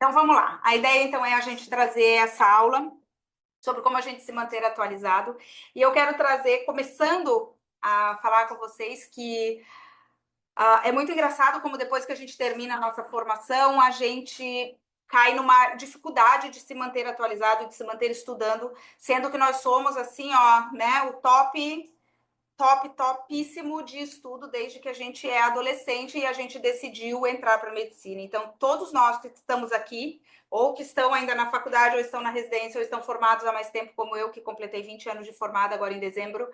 Então vamos lá. A ideia então é a gente trazer essa aula sobre como a gente se manter atualizado. E eu quero trazer, começando a falar com vocês que é muito engraçado como depois que a gente termina a nossa formação, a gente cai numa dificuldade de se manter atualizado, de se manter estudando, sendo que nós somos assim, ó, né, o topíssimo de estudo desde que a gente é adolescente e a gente decidiu entrar para a medicina. Então, todos nós que estamos aqui, ou que estão ainda na faculdade, ou estão na residência, ou estão formados há mais tempo, como eu, que completei 20 anos de formada agora em dezembro,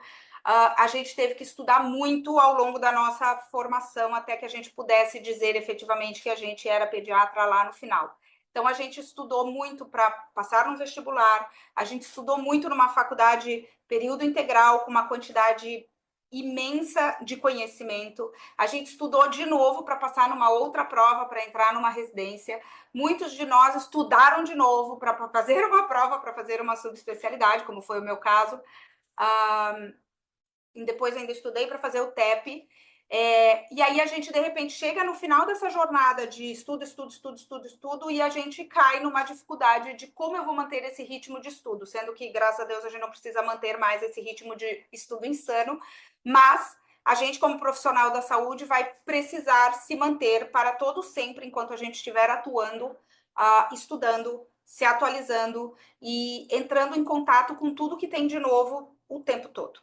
a gente teve que estudar muito ao longo da nossa formação até que a gente pudesse dizer efetivamente que a gente era pediatra lá no final. Então, a gente estudou muito para passar no vestibular, a gente estudou muito numa faculdade período integral, com uma quantidade imensa de conhecimento. A gente estudou de novo para passar numa outra prova, para entrar numa residência. Muitos de nós estudaram de novo para fazer uma prova, para fazer uma subespecialidade, como foi o meu caso. E depois ainda estudei para fazer o TEP. E aí a gente, de repente, chega no final dessa jornada de estudo, e a gente cai numa dificuldade de como eu vou manter esse ritmo de estudo, sendo que, graças a Deus, a gente não precisa manter mais esse ritmo de estudo insano, mas a gente, como profissional da saúde, vai precisar se manter para todo sempre, enquanto a gente estiver atuando, estudando, se atualizando e entrando em contato com tudo que tem de novo o tempo todo.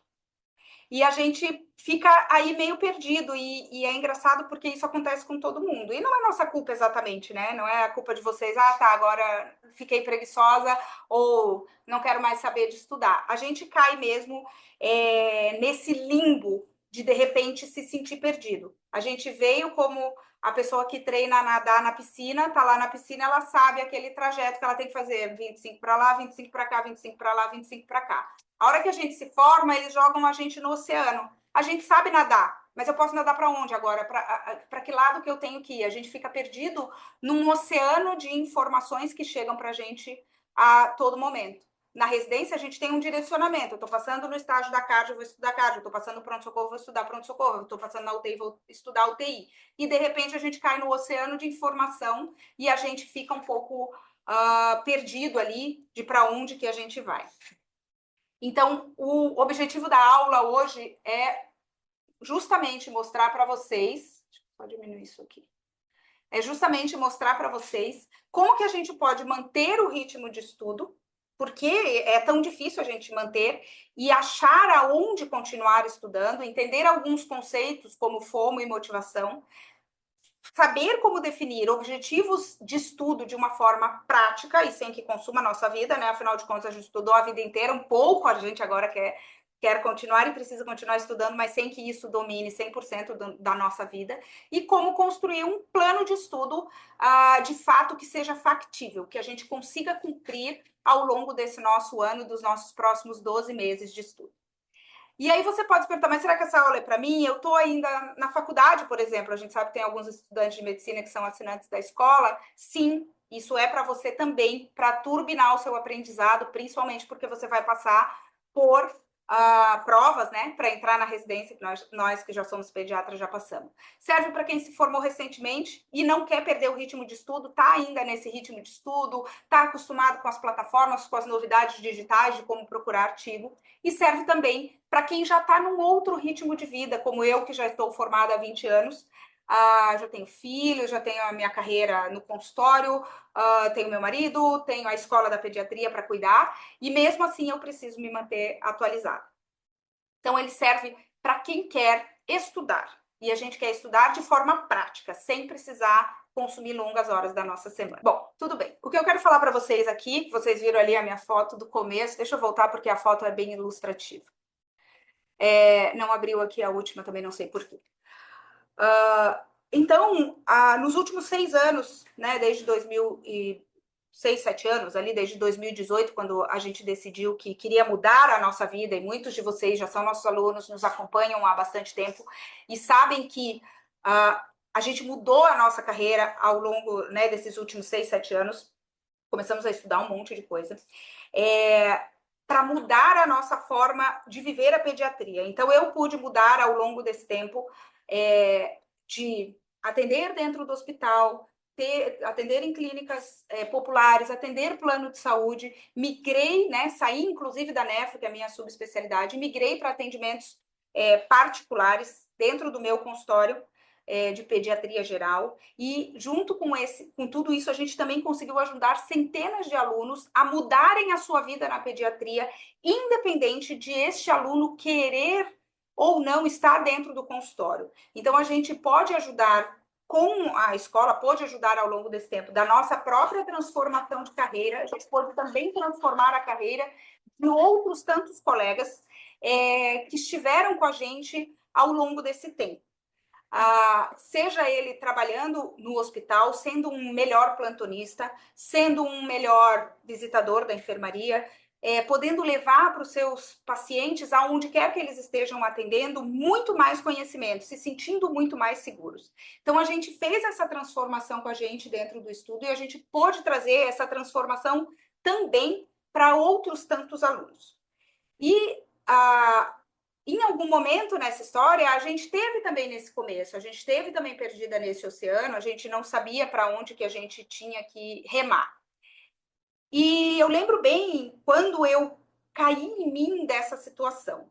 E a gente fica aí meio perdido, e é engraçado porque isso acontece com todo mundo. E não é nossa culpa exatamente, né? Não é a culpa de vocês, tá, agora fiquei preguiçosa ou não quero mais saber de estudar. A gente cai mesmo nesse limbo de repente se sentir perdido. A gente veio como a pessoa que treina a nadar na piscina, tá lá na piscina, ela sabe aquele trajeto que ela tem que fazer, 25 para lá, 25 para cá, 25 para lá, 25 para cá. A hora que a gente se forma, eles jogam a gente no oceano. A gente sabe nadar, mas eu posso nadar para onde agora? Para que lado que eu tenho que ir? A gente fica perdido num oceano de informações que chegam para a gente a todo momento. Na residência, a gente tem um direcionamento. Eu estou passando no estágio da cardio, vou estudar cardio. Estou passando no pronto-socorro, vou estudar pronto-socorro. Estou passando na UTI, vou estudar UTI. E, de repente, a gente cai no oceano de informação e a gente fica um pouco perdido ali de para onde que a gente vai. Então, o objetivo da aula hoje é justamente mostrar para vocês, deixa eu só diminuir isso aqui, é justamente mostrar para vocês como que a gente pode manter o ritmo de estudo, porque é tão difícil a gente manter, e achar aonde continuar estudando, entender alguns conceitos como fomo e motivação, saber como definir objetivos de estudo de uma forma prática e sem que consuma a nossa vida, né? Afinal de contas, a gente estudou a vida inteira, um pouco a gente agora quer continuar e precisa continuar estudando, mas sem que isso domine 100% da nossa vida, e como construir um plano de estudo de fato que seja factível, que a gente consiga cumprir ao longo desse nosso ano, dos nossos próximos 12 meses de estudo. E aí você pode se perguntar, mas será que essa aula é para mim? Eu estou ainda na faculdade, por exemplo, a gente sabe que tem alguns estudantes de medicina que são assinantes da escola. Sim, isso é para você também, para turbinar o seu aprendizado, principalmente porque você vai passar por provas, né, para entrar na residência, que nós que já somos pediatras já passamos. Serve para quem se formou recentemente e não quer perder o ritmo de estudo, está ainda nesse ritmo de estudo, está acostumado com as plataformas, com as novidades digitais de como procurar artigo, e serve também para quem já está num outro ritmo de vida, como eu, que já estou formada há 20 anos, já tenho filhos, já tenho a minha carreira no consultório, tenho meu marido, tenho a escola da pediatria para cuidar, e mesmo assim eu preciso me manter atualizada. Então, ele serve para quem quer estudar, e a gente quer estudar de forma prática, sem precisar consumir longas horas da nossa semana. Bom, tudo bem. O que eu quero falar para vocês aqui, vocês viram ali a minha foto do começo, deixa eu voltar porque a foto é bem ilustrativa. Não abriu aqui a última, também não sei porquê. Então, nos últimos 6 anos, né, desde 2006, 7 anos, ali desde 2018, quando a gente decidiu que queria mudar a nossa vida, e muitos de vocês já são nossos alunos, nos acompanham há bastante tempo, e sabem que a gente mudou a nossa carreira ao longo, né, desses últimos 6, 7 anos, começamos a estudar um monte de coisa, para mudar a nossa forma de viver a pediatria. Então, eu pude mudar ao longo desse tempo de atender dentro do hospital, atender em clínicas populares, atender plano de saúde, migrei, né, saí inclusive da nefro, que é a minha subespecialidade, migrei para atendimentos particulares dentro do meu consultório de pediatria geral, e junto com tudo isso, a gente também conseguiu ajudar centenas de alunos a mudarem a sua vida na pediatria, independente de este aluno querer ou não estar dentro do consultório. Então, a gente pode ajudar com a escola, pôde ajudar ao longo desse tempo, da nossa própria transformação de carreira, a gente pôde também transformar a carreira de outros tantos colegas que estiveram com a gente ao longo desse tempo. Seja ele trabalhando no hospital, sendo um melhor plantonista, sendo um melhor visitador da enfermaria, podendo levar para os seus pacientes, aonde quer que eles estejam atendendo, muito mais conhecimento, se sentindo muito mais seguros. Então, a gente fez essa transformação com a gente dentro do estudo e a gente pôde trazer essa transformação também para outros tantos alunos. E em algum momento nessa história, a gente teve também nesse começo, a gente esteve também perdida nesse oceano, a gente não sabia para onde que a gente tinha que remar. E eu lembro bem quando eu caí em mim dessa situação,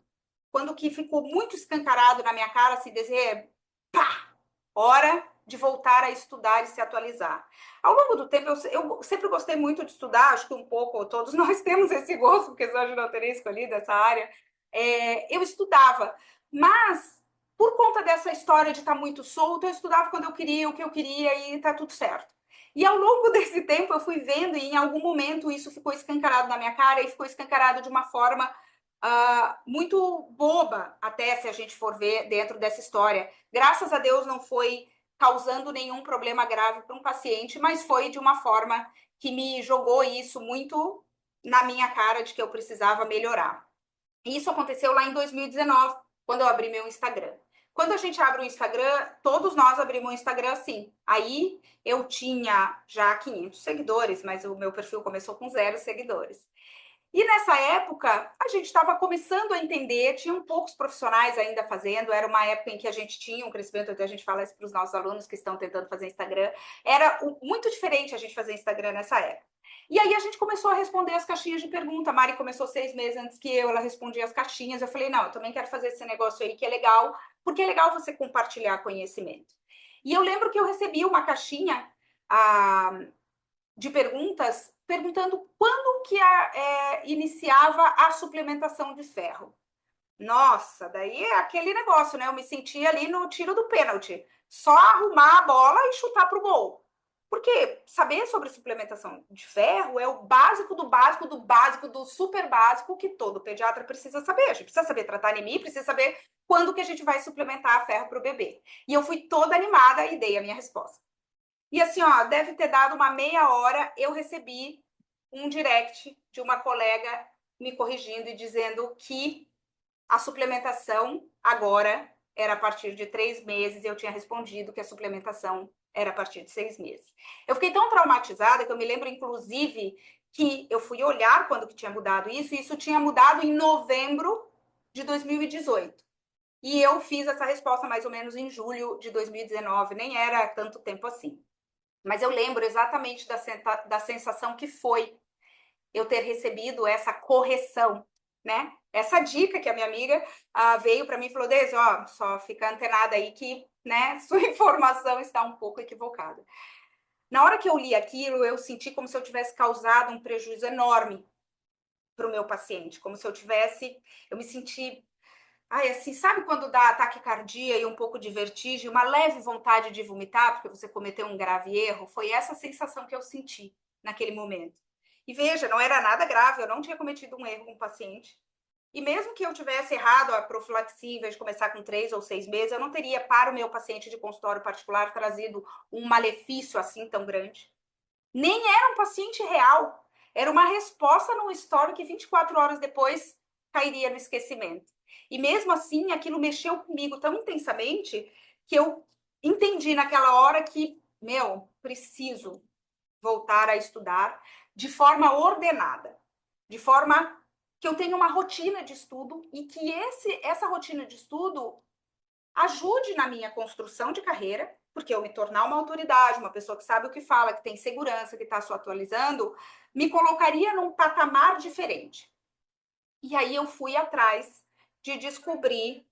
quando que ficou muito escancarado na minha cara, se dizer, pá, hora de voltar a estudar e se atualizar. Ao longo do tempo, eu sempre gostei muito de estudar, acho que um pouco, todos nós temos esse gosto, porque senão eu não teria escolhido essa área. Eu estudava, mas por conta dessa história de estar muito solto, eu estudava quando eu queria, o que eu queria e tá tudo certo. E ao longo desse tempo eu fui vendo e em algum momento isso ficou escancarado na minha cara e ficou escancarado de uma forma muito boba, até se a gente for ver dentro dessa história. Graças a Deus não foi causando nenhum problema grave para um paciente, mas foi de uma forma que me jogou isso muito na minha cara de que eu precisava melhorar. Isso aconteceu lá em 2019, quando eu abri meu Instagram. Quando a gente abre o Instagram, todos nós abrimos o Instagram assim. Aí eu tinha já 500 seguidores, mas o meu perfil começou com 0 seguidores. E nessa época, a gente estava começando a entender, tinham poucos profissionais ainda fazendo, era uma época em que a gente tinha um crescimento, até a gente fala isso para os nossos alunos que estão tentando fazer Instagram, era muito diferente a gente fazer Instagram nessa época. E aí a gente começou a responder as caixinhas de pergunta. A Mari começou 6 meses antes que eu, ela respondia as caixinhas. Eu falei, não, eu também quero fazer esse negócio aí que é legal, porque é legal você compartilhar conhecimento. E eu lembro que eu recebi uma caixinha de perguntas perguntando quando que iniciava a suplementação de ferro. Nossa, daí é aquele negócio, né? Eu me sentia ali no tiro do pênalti. Só arrumar a bola e chutar pro gol. Porque saber sobre suplementação de ferro é o básico do básico do básico do super básico que todo pediatra precisa saber. A gente precisa saber tratar anemia, precisa saber quando que a gente vai suplementar ferro para o bebê. E eu fui toda animada e dei a minha resposta. E assim, ó, deve ter dado uma meia hora, eu recebi um direct de uma colega me corrigindo e dizendo que a suplementação agora era a partir de 3 meses, e eu tinha respondido que a suplementação era a partir de 6 meses. Eu fiquei tão traumatizada que eu me lembro, inclusive, que eu fui olhar quando que tinha mudado isso, e isso tinha mudado em novembro de 2018. E eu fiz essa resposta mais ou menos em julho de 2019, nem era tanto tempo assim. Mas eu lembro exatamente da sensação que foi eu ter recebido essa correção, né? Essa dica que a minha amiga veio para mim e falou, Deise, ó, só fica antenada aí que, né, sua informação está um pouco equivocada. Na hora que eu li aquilo, eu senti como se eu tivesse causado um prejuízo enorme para o meu paciente, como se eu me senti, assim, sabe quando dá taquicardia e um pouco de vertigem, uma leve vontade de vomitar porque você cometeu um grave erro? Foi essa sensação que eu senti naquele momento. E veja, não era nada grave, eu não tinha cometido um erro com o paciente. E mesmo que eu tivesse errado a profilaxia, em vez de começar com 3 ou 6 meses, eu não teria para o meu paciente de consultório particular trazido um malefício assim tão grande. Nem era um paciente real. Era uma resposta num story que 24 horas depois cairia no esquecimento. E mesmo assim, aquilo mexeu comigo tão intensamente que eu entendi naquela hora que, preciso voltar a estudar de forma ordenada, de forma que eu tenha uma rotina de estudo e que essa rotina de estudo ajude na minha construção de carreira porque eu me tornar uma autoridade, uma pessoa que sabe o que fala, que tem segurança, que está se atualizando, me colocaria num patamar diferente. E aí eu fui atrás de descobrir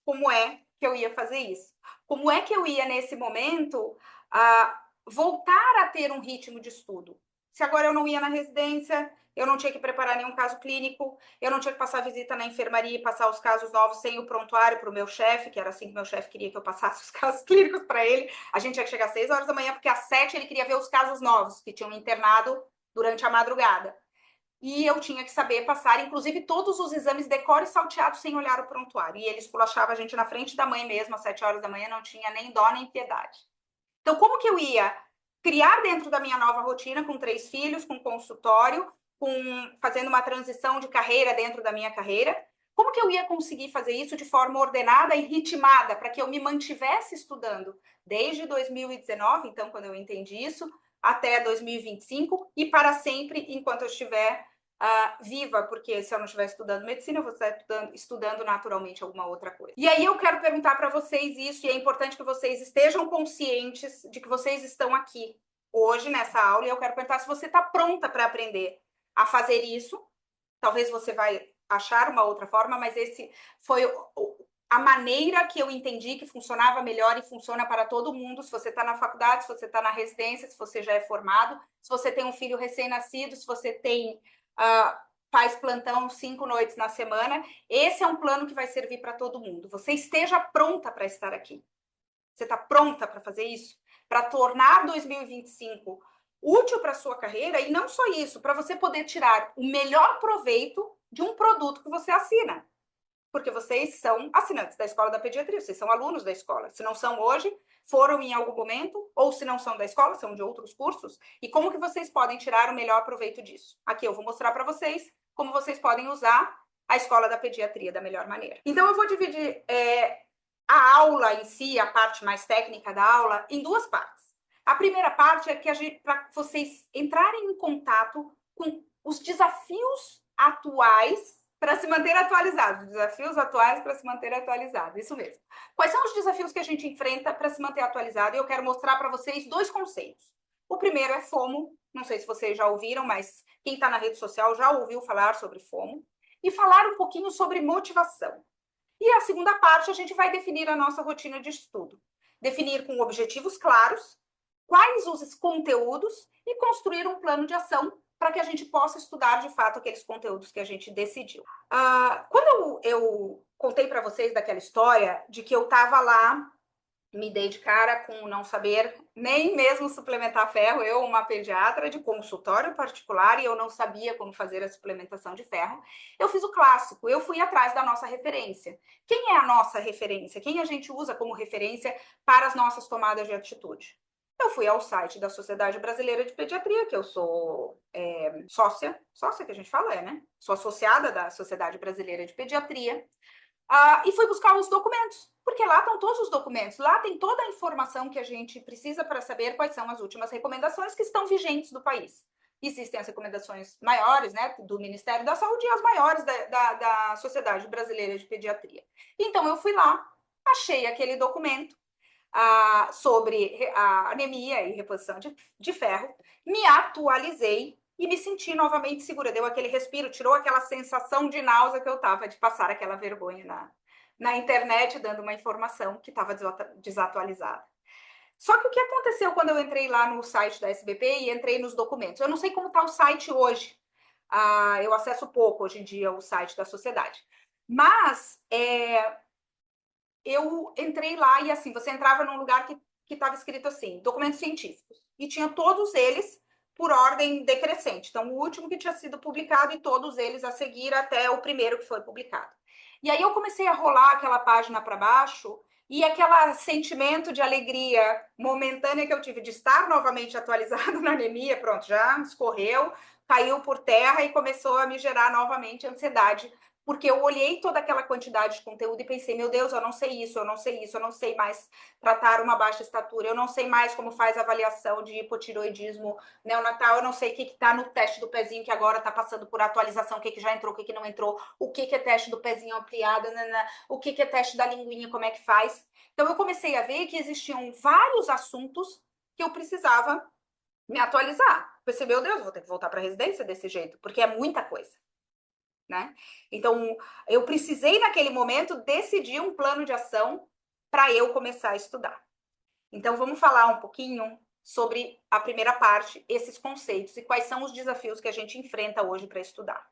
como é que eu ia fazer isso. Como é que eu ia, nesse momento, voltar a ter um ritmo de estudo? Se agora eu não ia na residência, eu não tinha que preparar nenhum caso clínico, eu não tinha que passar visita na enfermaria e passar os casos novos sem o prontuário para o meu chefe, que era assim que meu chefe queria que eu passasse os casos clínicos para ele. A gente tinha que chegar às 6 horas da manhã, porque às 7 ele queria ver os casos novos que tinham internado durante a madrugada. E eu tinha que saber passar, inclusive, todos os exames decoro e salteado sem olhar o prontuário. E ele esculachava a gente na frente da mãe mesmo, às 7 horas da manhã, não tinha nem dó nem piedade. Então, como que eu ia criar dentro da minha nova rotina, com 3 filhos, com consultório, fazendo uma transição de carreira dentro da minha carreira, como que eu ia conseguir fazer isso de forma ordenada e ritmada, para que eu me mantivesse estudando desde 2019, então, quando eu entendi isso, até 2025 e para sempre, enquanto eu estiver viva, porque se eu não estiver estudando medicina, eu vou estar estudando naturalmente alguma outra coisa. E aí eu quero perguntar para vocês isso, e é importante que vocês estejam conscientes de que vocês estão aqui hoje nessa aula, e eu quero perguntar se você está pronta para aprender a fazer isso. Talvez você vai achar uma outra forma, mas esse foi a maneira que eu entendi que funcionava melhor e funciona para todo mundo. Se você está na faculdade, se você está na residência, se você já é formado, se você tem um filho recém-nascido, se você tem faz plantão 5 noites na semana, esse é um plano que vai servir para todo mundo. Você esteja pronta para estar aqui. Você está pronta para fazer isso? Para tornar 2025 útil para a sua carreira, e não só isso, para você poder tirar o melhor proveito de um produto que você assina. Porque vocês são assinantes da Escola da Pediatria, vocês são alunos da escola. Se não são hoje, foram em algum momento, ou se não são da escola, são de outros cursos. E como que vocês podem tirar o melhor proveito disso? Aqui eu vou mostrar para vocês como vocês podem usar a Escola da Pediatria da melhor maneira. Então, eu vou dividir a aula em si, a parte mais técnica da aula, em 2 partes. A primeira parte é que para vocês entrarem em contato com os desafios atuais para se manter atualizado. Desafios atuais para se manter atualizado, isso mesmo. Quais são os desafios que a gente enfrenta para se manter atualizado? E eu quero mostrar para vocês 2 conceitos. O primeiro é FOMO, não sei se vocês já ouviram, mas quem está na rede social já ouviu falar sobre FOMO. E falar um pouquinho sobre motivação. E a segunda parte, a gente vai definir a nossa rotina de estudo. Definir com objetivos claros, quais os conteúdos e construir um plano de ação para que a gente possa estudar de fato aqueles conteúdos que a gente decidiu. Quando eu contei para vocês daquela história de que eu estava lá, me dei de cara com não saber nem mesmo suplementar ferro, eu, uma pediatra de consultório particular, e eu não sabia como fazer a suplementação de ferro, eu fiz o clássico, eu fui atrás da nossa referência. Quem é a nossa referência? Quem a gente usa como referência para as nossas tomadas de atitude? Eu fui ao site da Sociedade Brasileira de Pediatria, que eu sou sócia que a gente fala, né? Sou associada da Sociedade Brasileira de Pediatria, e fui buscar os documentos, porque lá estão todos os documentos, lá tem toda a informação que a gente precisa para saber quais são as últimas recomendações que estão vigentes do país. Existem as recomendações maiores, né, do Ministério da Saúde e as maiores da Sociedade Brasileira de Pediatria. Então, eu fui lá, achei aquele documento sobre a anemia e reposição de ferro, me atualizei e me senti novamente segura. Deu aquele respiro, tirou aquela sensação de náusea que eu estava, de passar aquela vergonha na internet, dando uma informação que estava desatualizada. Só que o que aconteceu quando eu entrei lá no site da SBP e entrei nos documentos? Eu não sei como está o site hoje. Eu acesso pouco hoje em dia o site da sociedade. Mas eu entrei lá e assim, você entrava num lugar que estava escrito assim, documentos científicos. E tinha todos eles por ordem decrescente. Então, o último que tinha sido publicado e todos eles a seguir até o primeiro que foi publicado. E aí eu comecei a rolar aquela página para baixo e aquele sentimento de alegria momentânea que eu tive de estar novamente atualizado na anemia, pronto, já escorreu, caiu por terra e começou a me gerar novamente ansiedade porque eu olhei toda aquela quantidade de conteúdo e pensei, meu Deus, eu não sei isso, eu não sei isso, eu não sei mais tratar uma baixa estatura, eu não sei mais como faz a avaliação de hipotiroidismo neonatal, eu não sei o que está no teste do pezinho que agora está passando por atualização, o que já entrou, o que não entrou, o que é teste do pezinho ampliado, o que é teste da linguinha, como é que faz. Então eu comecei a ver que existiam vários assuntos que eu precisava me atualizar. Pensei, meu Deus, vou ter que voltar para a residência desse jeito, porque é muita coisa. Né? Então, eu precisei, naquele momento, decidir um plano de ação para eu começar a estudar. Então, vamos falar um pouquinho sobre a primeira parte, esses conceitos e quais são os desafios que a gente enfrenta hoje para estudar.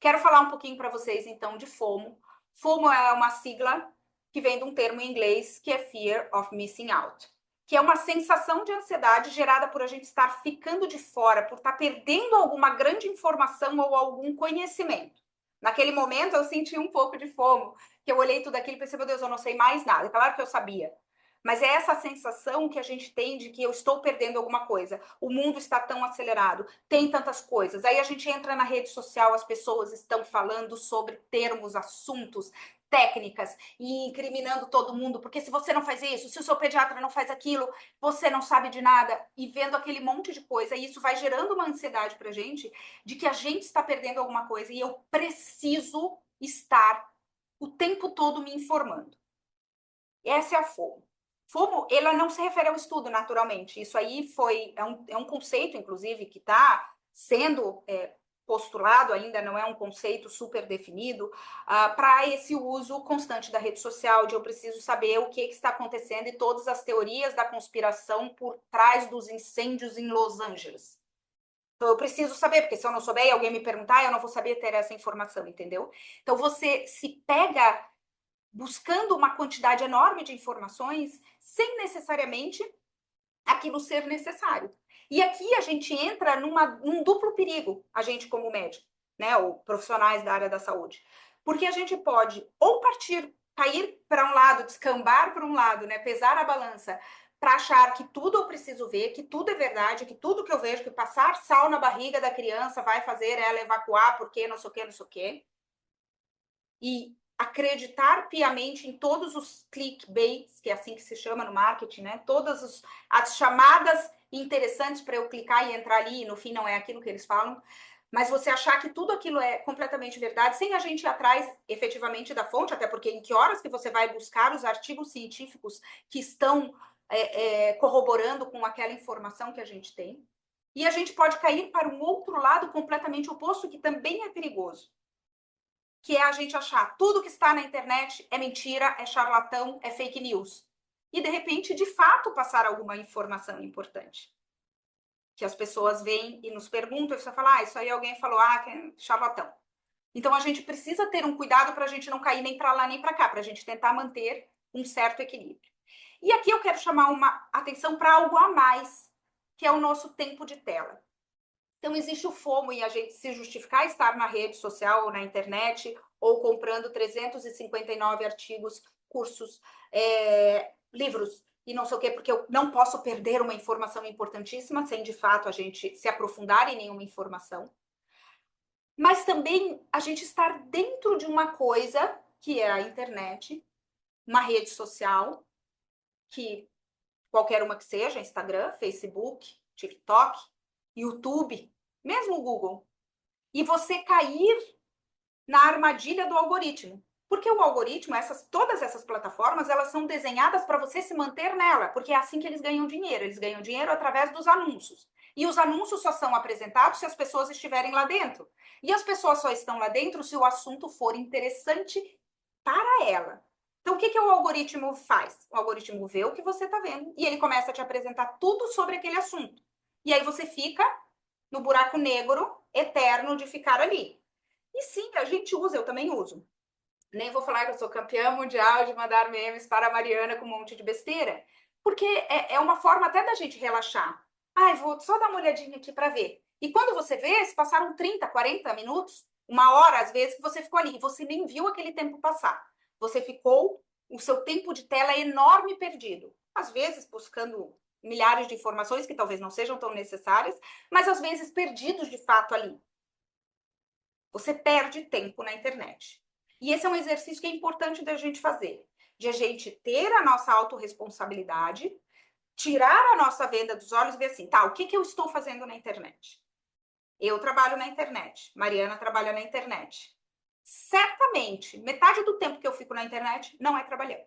Quero falar um pouquinho para vocês, então, de FOMO. FOMO é uma sigla que vem de um termo em inglês que é Fear of Missing Out, que é uma sensação de ansiedade gerada por a gente estar ficando de fora, por estar perdendo alguma grande informação ou algum conhecimento. Naquele momento, eu senti um pouco de FOMO, que eu olhei tudo aquilo e pensei, meu Deus, eu não sei mais nada. Claro que eu sabia, mas é essa sensação que a gente tem de que eu estou perdendo alguma coisa. O mundo está tão acelerado, tem tantas coisas. Aí a gente entra na rede social, as pessoas estão falando sobre termos, assuntos, técnicas e incriminando todo mundo, porque se você não faz isso, se o seu pediatra não faz aquilo, você não sabe de nada, e vendo aquele monte de coisa, e isso vai gerando uma ansiedade pra gente, de que a gente está perdendo alguma coisa, e eu preciso estar o tempo todo me informando. Essa é a FOMO. FOMO, ela não se refere ao estudo, naturalmente. Isso aí é um conceito, inclusive, que está sendo postulado ainda, não é um conceito super definido, para esse uso constante da rede social, de eu preciso saber o que está acontecendo e todas as teorias da conspiração por trás dos incêndios em Los Angeles. Então, eu preciso saber, porque se eu não souber e alguém me perguntar, eu não vou saber ter essa informação, entendeu? Então, você se pega buscando uma quantidade enorme de informações sem necessariamente aquilo ser necessário. E aqui a gente entra num duplo perigo, a gente como médico, né, ou profissionais da área da saúde. Porque a gente pode ou cair para um lado, descambar para um lado, né, pesar a balança, para achar que tudo eu preciso ver, que tudo é verdade, que tudo que eu vejo, que passar sal na barriga da criança vai fazer ela evacuar, porque não sei o que, não sei o que. E acreditar piamente em todos os clickbaits, que é assim que se chama no marketing, né? Todas as chamadas interessantes para eu clicar e entrar ali, e no fim não é aquilo que eles falam, mas você achar que tudo aquilo é completamente verdade, sem a gente ir atrás efetivamente da fonte, até porque em que horas que você vai buscar os artigos científicos que estão corroborando com aquela informação que a gente tem. E a gente pode cair para um outro lado completamente oposto, que também é perigoso, que é a gente achar tudo que está na internet é mentira, é charlatão, é fake news. E, de repente, de fato, passar alguma informação importante. Que as pessoas vêm e nos perguntam, e você fala, isso aí alguém falou, que é charlatão. Então, a gente precisa ter um cuidado para a gente não cair nem para lá nem para cá, para a gente tentar manter um certo equilíbrio. E aqui eu quero chamar uma atenção para algo a mais, que é o nosso tempo de tela. Então, existe o FOMO em a gente se justificar estar na rede social ou na internet, ou comprando 359 artigos, cursos, livros e não sei o quê, porque eu não posso perder uma informação importantíssima sem, de fato, a gente se aprofundar em nenhuma informação. Mas também a gente estar dentro de uma coisa que é a internet, uma rede social, que qualquer uma que seja, Instagram, Facebook, TikTok, YouTube, mesmo o Google, e você cair na armadilha do algoritmo. Porque o algoritmo, todas essas plataformas, elas são desenhadas para você se manter nela, porque é assim que eles ganham dinheiro. Eles ganham dinheiro através dos anúncios. E os anúncios só são apresentados se as pessoas estiverem lá dentro. E as pessoas só estão lá dentro se o assunto for interessante para ela. Então, o que o algoritmo faz? O algoritmo vê o que você está vendo e ele começa a te apresentar tudo sobre aquele assunto. E aí você fica no buraco negro eterno de ficar ali. E sim, a gente usa, eu também uso. Nem vou falar que eu sou campeã mundial de mandar memes para a Mariana com um monte de besteira, porque é uma forma até da gente relaxar. Vou só dar uma olhadinha aqui para ver. E quando você vê, se passaram 30, 40 minutos, uma hora às vezes, que você ficou ali e você nem viu aquele tempo passar. Você ficou, o seu tempo de tela é enorme perdido. Às vezes buscando milhares de informações que talvez não sejam tão necessárias, mas às vezes perdidos de fato ali. Você perde tempo na internet. E esse é um exercício que é importante da gente fazer, de a gente ter a nossa autorresponsabilidade, tirar a nossa venda dos olhos e ver assim, tá, o que eu estou fazendo na internet? Eu trabalho na internet, Mariana trabalha na internet. Certamente, metade do tempo que eu fico na internet não é trabalhando.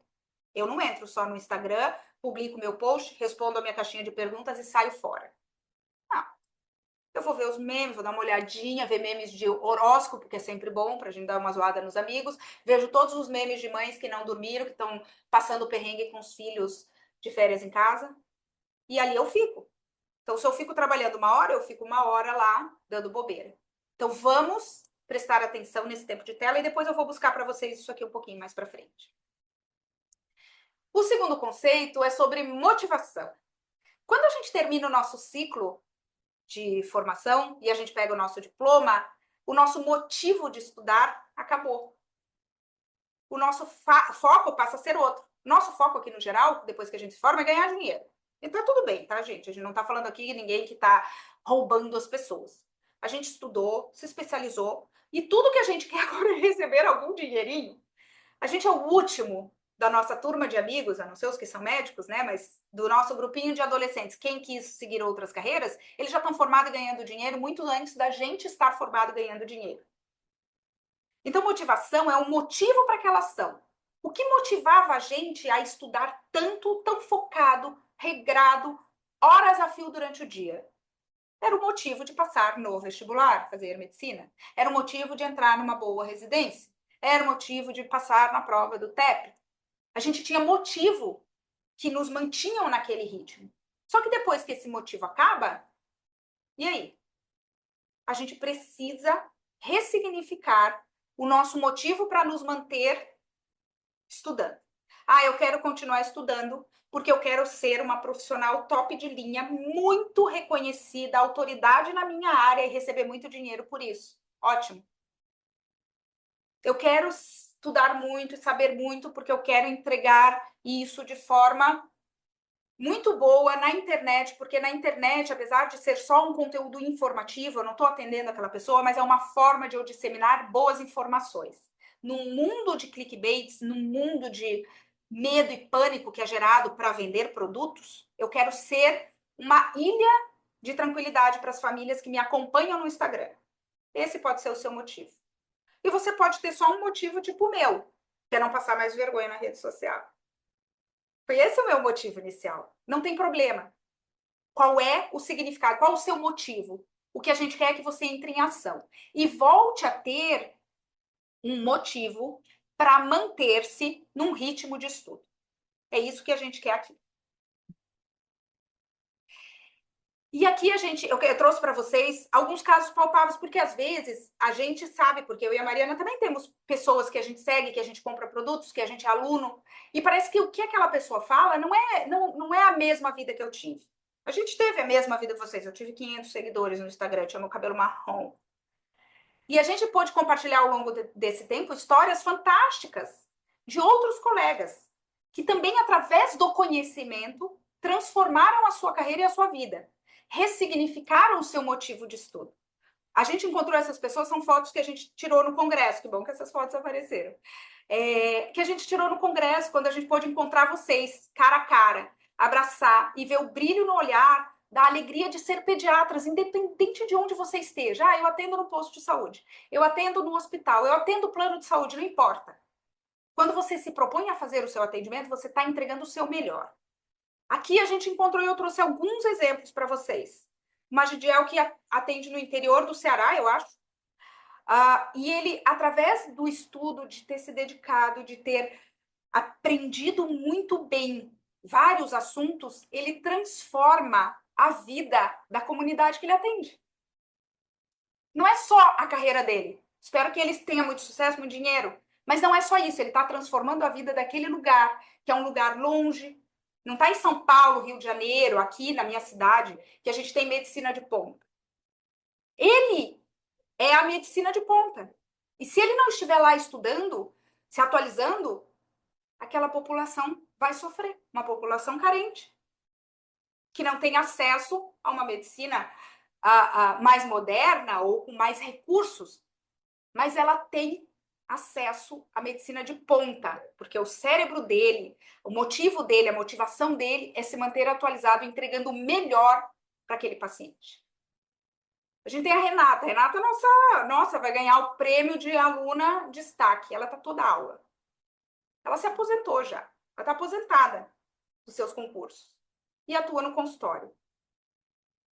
Eu não entro só no Instagram, publico meu post, respondo a minha caixinha de perguntas e saio fora. Não. Eu vou ver os memes, vou dar uma olhadinha, ver memes de horóscopo, que é sempre bom pra gente dar uma zoada nos amigos. Vejo todos os memes de mães que não dormiram, que estão passando perrengue com os filhos de férias em casa. E ali eu fico. Então, se eu fico trabalhando uma hora, eu fico uma hora lá dando bobeira. Então, vamos prestar atenção nesse tempo de tela e depois eu vou buscar para vocês isso aqui um pouquinho mais para frente. O segundo conceito é sobre motivação. Quando a gente termina o nosso ciclo de formação e a gente pega o nosso diploma, o nosso motivo de estudar acabou. O nosso foco passa a ser outro. Nosso foco aqui no geral, depois que a gente se forma, é ganhar dinheiro. Então, tudo bem, tá, gente? A gente não tá falando aqui de ninguém que tá roubando as pessoas. A gente estudou, se especializou, e tudo que a gente quer agora é receber algum dinheirinho. A gente é o último da nossa turma de amigos, a não ser os que são médicos, né? Mas do nosso grupinho de adolescentes, quem quis seguir outras carreiras, eles já estão formados e ganhando dinheiro muito antes da gente estar formado ganhando dinheiro. Então, motivação é um motivo para aquela ação. O que motivava a gente a estudar tanto, tão focado, regrado, horas a fio durante o dia? Era o motivo de passar no vestibular, fazer medicina. Era o motivo de entrar numa boa residência. Era o motivo de passar na prova do TEP. A gente tinha motivo que nos mantinham naquele ritmo. Só que depois que esse motivo acaba, e aí? A gente precisa ressignificar o nosso motivo para nos manter estudando. Ah, eu quero continuar estudando porque eu quero ser uma profissional top de linha, muito reconhecida, autoridade na minha área e receber muito dinheiro por isso. Ótimo. Eu quero estudar muito e saber muito porque eu quero entregar isso de forma muito boa na internet, porque na internet, apesar de ser só um conteúdo informativo, eu não estou atendendo aquela pessoa, mas é uma forma de eu disseminar boas informações. Num mundo de clickbaits, num mundo de medo e pânico que é gerado para vender produtos, eu quero ser uma ilha de tranquilidade para as famílias que me acompanham no Instagram. Esse pode ser o seu motivo. E você pode ter só um motivo tipo o meu, que é não passar mais vergonha na rede social. Foi esse o meu motivo inicial. Não tem problema. Qual é o significado? Qual o seu motivo? O que a gente quer é que você entre em ação. E volte a ter um motivo para manter-se num ritmo de estudo. É isso que a gente quer aqui. E aqui eu trouxe para vocês alguns casos palpáveis, porque às vezes a gente sabe, porque eu e a Mariana também temos pessoas que a gente segue, que a gente compra produtos, que a gente é aluno, e parece que o que aquela pessoa fala não é a mesma vida que eu tive. A gente teve a mesma vida que vocês, eu tive 500 seguidores no Instagram, eu tinha meu cabelo marrom. E a gente pôde compartilhar ao longo desse tempo histórias fantásticas de outros colegas, que também, através do conhecimento, transformaram a sua carreira e a sua vida, ressignificaram o seu motivo de estudo. A gente encontrou essas pessoas, são fotos que a gente tirou no congresso, que bom que essas fotos apareceram. Que a gente tirou no congresso, quando a gente pôde encontrar vocês, cara a cara, abraçar e ver o brilho no olhar, da alegria de ser pediatras, independente de onde você esteja. Ah, eu atendo no posto de saúde, eu atendo no hospital, eu atendo plano de saúde, não importa. Quando você se propõe a fazer o seu atendimento, você está entregando o seu melhor. Aqui a gente encontrou e eu trouxe alguns exemplos para vocês. Uma Gidiel que atende no interior do Ceará, eu acho. E ele, através do estudo, de ter se dedicado, de ter aprendido muito bem vários assuntos, ele transforma a vida da comunidade que ele atende. Não é só a carreira dele. Espero que ele tenha muito sucesso, muito dinheiro. Mas não é só isso. Ele está transformando a vida daquele lugar, que é um lugar longe. Não está em São Paulo, Rio de Janeiro, aqui na minha cidade, que a gente tem medicina de ponta. Ele é a medicina de ponta. E se ele não estiver lá estudando, se atualizando, aquela população vai sofrer. Uma população carente, que não tem acesso a uma medicina mais moderna ou com mais recursos. mas ela tem acesso à medicina de ponta, porque o cérebro dele, o motivo dele, a motivação dele é se manter atualizado, entregando o melhor para aquele paciente. A gente tem a Renata. A Renata, nossa, vai ganhar o prêmio de aluna destaque. Ela está toda aula. Ela se aposentou já. Ela está aposentada dos seus concursos e atua no consultório.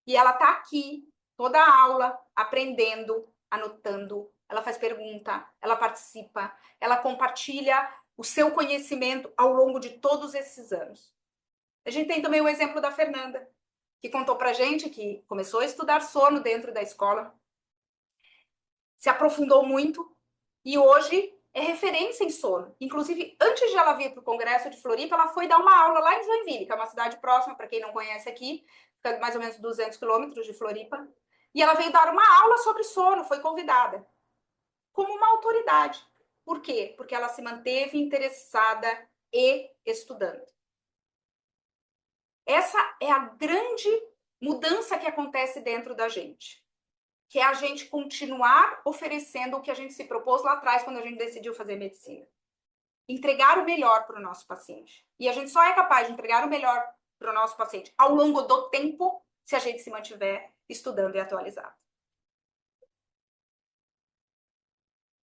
E ela está aqui, toda a aula, aprendendo, anotando. Ela faz pergunta, ela participa, ela compartilha o seu conhecimento ao longo de todos esses anos. A gente tem também o exemplo da Fernanda, que contou pra gente que começou a estudar sono dentro da escola, se aprofundou muito e hoje é referência em sono. Inclusive, antes de ela vir para o Congresso de Floripa, ela foi dar uma aula lá em Joinville, que é uma cidade próxima, para quem não conhece aqui, fica mais ou menos 200 quilômetros de Floripa. E ela veio dar uma aula sobre sono, foi convidada, como uma autoridade. Por quê? Porque ela se manteve interessada e estudando. Essa é a grande mudança que acontece dentro da gente, que é a gente continuar oferecendo o que a gente se propôs lá atrás quando a gente decidiu fazer medicina. Entregar o melhor para o nosso paciente. E a gente só é capaz de entregar o melhor para o nosso paciente ao longo do tempo se a gente se mantiver estudando e atualizado.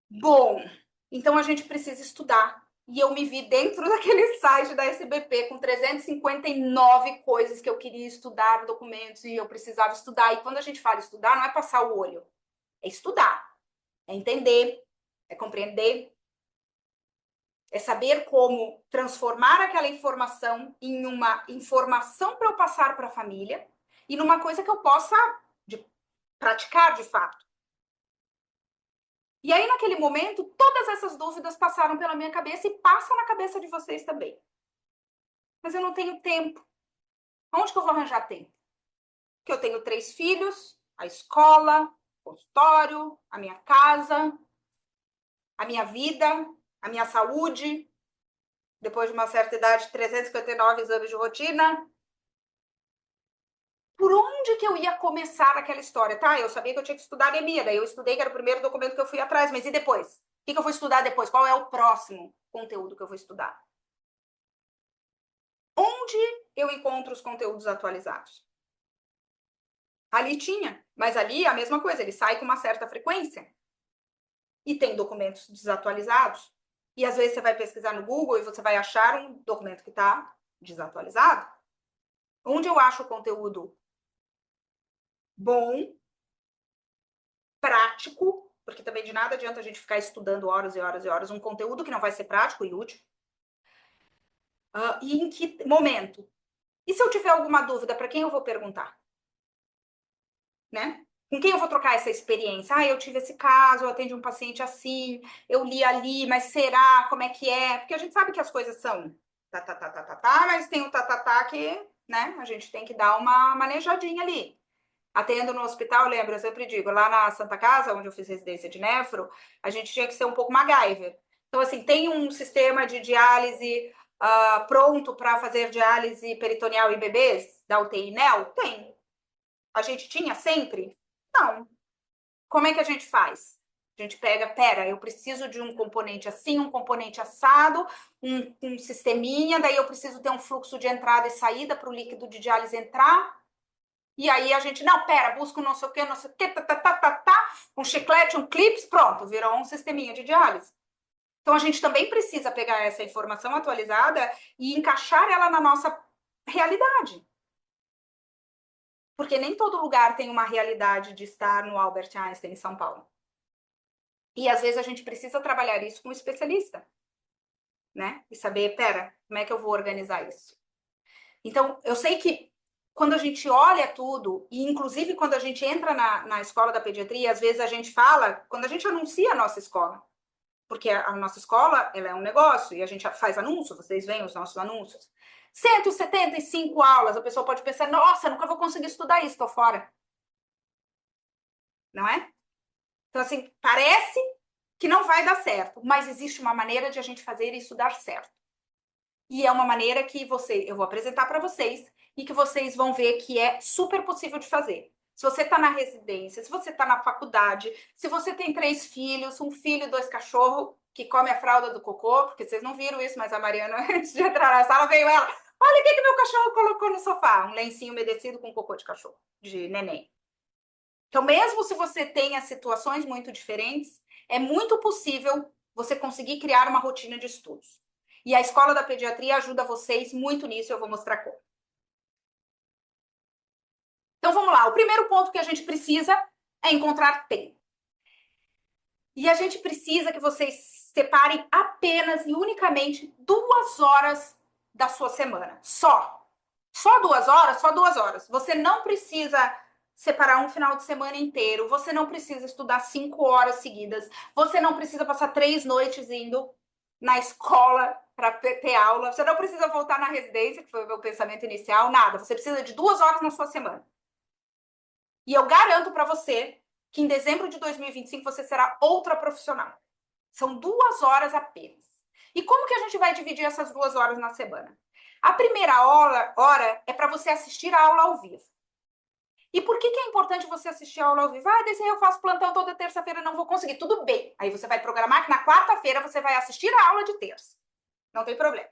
Bom, então a gente precisa estudar. E eu me vi dentro daquele site da SBP com 359 coisas que eu queria estudar, documentos, e eu precisava estudar. E quando a gente fala estudar, não é passar o olho, é estudar, é entender, é compreender, é saber como transformar aquela informação em uma informação para eu passar para a família e numa coisa que eu possa praticar de fato. E aí, naquele momento, todas essas dúvidas passaram pela minha cabeça e passam na cabeça de vocês também. Mas eu não tenho tempo. Onde que eu vou arranjar tempo? Porque eu tenho 3 filhos, a escola, o consultório, a minha casa, a minha vida, a minha saúde. Depois de uma certa idade, 359 exames de rotina. Por onde que eu ia começar aquela história? Tá, eu sabia que eu tinha que estudar anemia, daí eu estudei, que era o primeiro documento que eu fui atrás, mas e depois? O que eu vou estudar depois? Qual é o próximo conteúdo que eu vou estudar? Onde eu encontro os conteúdos atualizados? Ali tinha, mas ali é a mesma coisa, ele sai com uma certa frequência. E tem documentos desatualizados. E às vezes você vai pesquisar no Google e você vai achar um documento que está desatualizado. Onde eu acho o conteúdo bom, prático, porque também de nada adianta a gente ficar estudando horas e horas e horas um conteúdo que não vai ser prático e útil. E em que momento? E se eu tiver alguma dúvida, para quem eu vou perguntar? Né? Com quem eu vou trocar essa experiência? Ah, eu tive esse caso, eu atendi um paciente assim, eu li ali, mas será? Como é que é? Porque a gente sabe que as coisas são mas tem o que, né? A gente tem que dar uma manejadinha ali. Atendo no hospital, lembra, eu sempre digo, lá na Santa Casa, onde eu fiz residência de nefro, a gente tinha que ser um pouco MacGyver. Então, assim, tem um sistema de diálise pronto para fazer diálise peritoneal em bebês, da UTI NEL? Tem. A gente tinha sempre? Não. Como é que a gente faz? A gente pera, eu preciso de um componente assim, um componente assado, um sisteminha, daí eu preciso ter um fluxo de entrada e saída para o líquido de diálise entrar. E aí a gente, não, pera, busca um não sei o que, um chiclete, um clips, pronto, virou um sisteminha de diálise. Então a gente também precisa pegar essa informação atualizada e encaixar ela na nossa realidade. Porque nem todo lugar tem uma realidade de estar no Albert Einstein, em São Paulo. E às vezes a gente precisa trabalhar isso com um especialista, né? E saber, pera, como é que eu vou organizar isso? Então, eu sei que quando a gente olha tudo, e inclusive quando a gente entra na escola da pediatria, às vezes a gente fala, quando a gente anuncia a nossa escola, porque a nossa escola, ela é um negócio, e a gente faz anúncio, vocês veem os nossos anúncios. 175 aulas, a pessoa pode pensar, nossa, nunca vou conseguir estudar isso, tô fora. Não é? Então, assim, parece que não vai dar certo, mas existe uma maneira de a gente fazer isso dar certo. E é uma maneira que eu vou apresentar para vocês e que vocês vão ver que é super possível de fazer. se você está na residência, se você está na faculdade, se você tem 3 filhos, um filho e 2 cachorros, que come a fralda do cocô, porque vocês não viram isso, mas a Mariana, antes de entrar na sala, veio ela, olha o que meu cachorro colocou no sofá, um lencinho umedecido com cocô de cachorro, de neném. Então, mesmo se você tenha situações muito diferentes, é muito possível você conseguir criar uma rotina de estudos. E a Escola da Pediatria ajuda vocês muito nisso, eu vou mostrar como. Então, vamos lá. O primeiro ponto que a gente precisa é encontrar tempo. E a gente precisa que vocês separem apenas e unicamente 2 horas da sua semana. Só. Só 2 horas? Só 2 horas. Você não precisa separar um final de semana inteiro. Você não precisa estudar 5 horas seguidas. Você não precisa passar 3 noites indo na escola para ter aula. Você não precisa voltar na residência, que foi o meu pensamento inicial. Nada. Você precisa de 2 horas na sua semana. E eu garanto para você que em dezembro de 2025 você será outra profissional. São 2 horas apenas. E como que a gente vai dividir essas 2 horas na semana? A primeira hora é para você assistir a aula ao vivo. E por que é importante você assistir a aula ao vivo? Ah, desse aí eu faço plantão toda terça-feira, não vou conseguir. Tudo bem. Aí você vai programar que na quarta-feira você vai assistir a aula de terça. Não tem problema.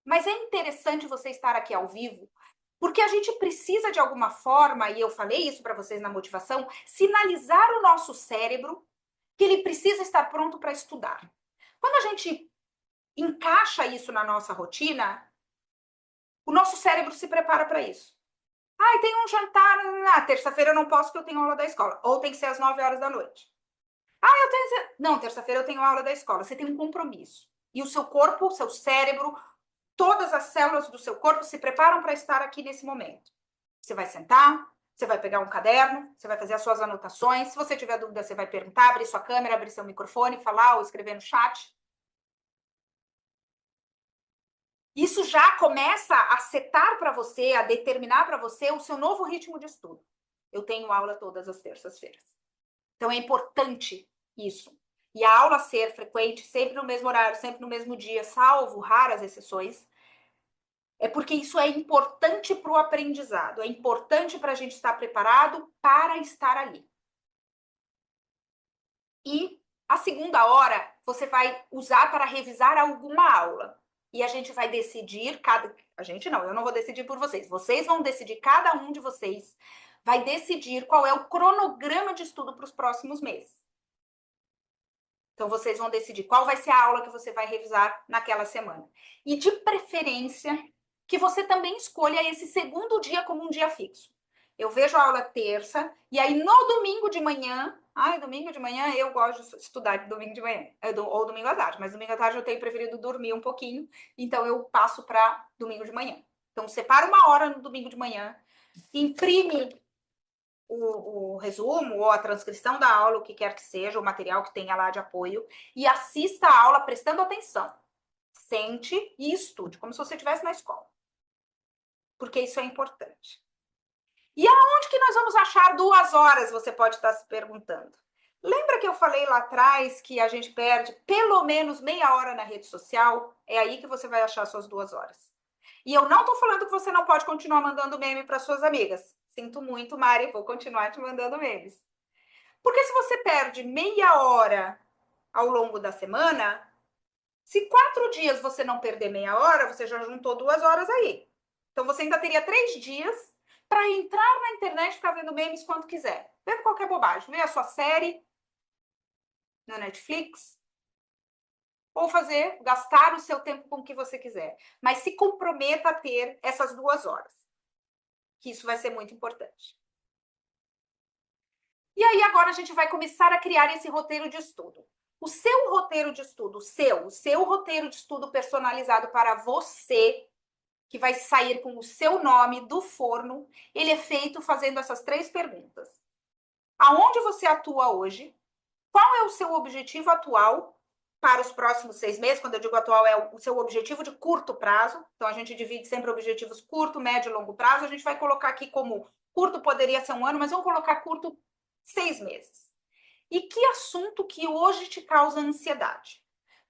Mas é interessante você estar aqui ao vivo, porque a gente precisa, de alguma forma, e eu falei isso para vocês na motivação, sinalizar o nosso cérebro que ele precisa estar pronto para estudar. Quando a gente encaixa isso na nossa rotina, o nosso cérebro se prepara para isso. Ah, tem um jantar na terça-feira eu não posso porque eu tenho aula da escola. Ou tem que ser às 9 horas da noite. Ah, eu tenho... Não, terça-feira eu tenho aula da escola. Você tem um compromisso. E o seu corpo, o seu cérebro, todas as células do seu corpo se preparam para estar aqui nesse momento. Você vai sentar, você vai pegar um caderno, você vai fazer as suas anotações. Se você tiver dúvida, você vai perguntar, abrir sua câmera, abrir seu microfone, falar ou escrever no chat. Isso já começa a setar para você, a determinar para você o seu novo ritmo de estudo. Eu tenho aula todas as terças-feiras. Então é importante isso. E a aula ser frequente, sempre no mesmo horário, sempre no mesmo dia, salvo raras exceções, é porque isso é importante para o aprendizado, é importante para a gente estar preparado para estar ali. E a segunda hora você vai usar para revisar alguma aula. E a gente vai decidir, a gente não, eu não vou decidir por vocês. Vocês vão decidir, cada um de vocês vai decidir qual é o cronograma de estudo para os próximos meses. Então, vocês vão decidir qual vai ser a aula que você vai revisar naquela semana. E, de preferência, que você também escolha esse segundo dia como um dia fixo. Eu vejo a aula terça, e aí no domingo de manhã... domingo de manhã eu gosto de estudar de domingo de manhã, ou domingo à tarde, mas domingo à tarde eu tenho preferido dormir um pouquinho, então eu passo para domingo de manhã. Então, separa uma hora no domingo de manhã, imprime o resumo ou a transcrição da aula, o que quer que seja, o material que tenha lá de apoio, e assista a aula prestando atenção. Sente e estude, como se você estivesse na escola. Porque isso é importante. E aonde que nós vamos achar 2 horas, você pode estar se perguntando. Lembra que eu falei lá atrás que a gente perde pelo menos meia hora na rede social? É aí que você vai achar suas 2 horas. E eu não tô falando que você não pode continuar mandando meme para suas amigas. Sinto muito, Mari, vou continuar te mandando memes. Porque se você perde meia hora ao longo da semana, se 4 dias você não perder meia hora, você já juntou 2 horas aí. Então você ainda teria 3 dias para entrar na internet e ficar vendo memes quando quiser. Vendo qualquer bobagem. Ver a sua série na Netflix. Ou gastar o seu tempo com o que você quiser. Mas se comprometa a ter essas 2 horas. Que isso vai ser muito importante. E aí agora a gente vai começar a criar esse roteiro de estudo. O seu roteiro de estudo, o seu roteiro de estudo personalizado para você, que vai sair com o seu nome do forno, ele é feito fazendo essas 3 perguntas. Aonde você atua hoje? Qual é o seu objetivo atual para os próximos 6 meses? Quando eu digo atual, é o seu objetivo de curto prazo. Então, a gente divide sempre objetivos curto, médio e longo prazo. A gente vai colocar aqui como curto poderia ser 1 ano, mas vamos colocar curto 6 meses. E que assunto que hoje te causa ansiedade?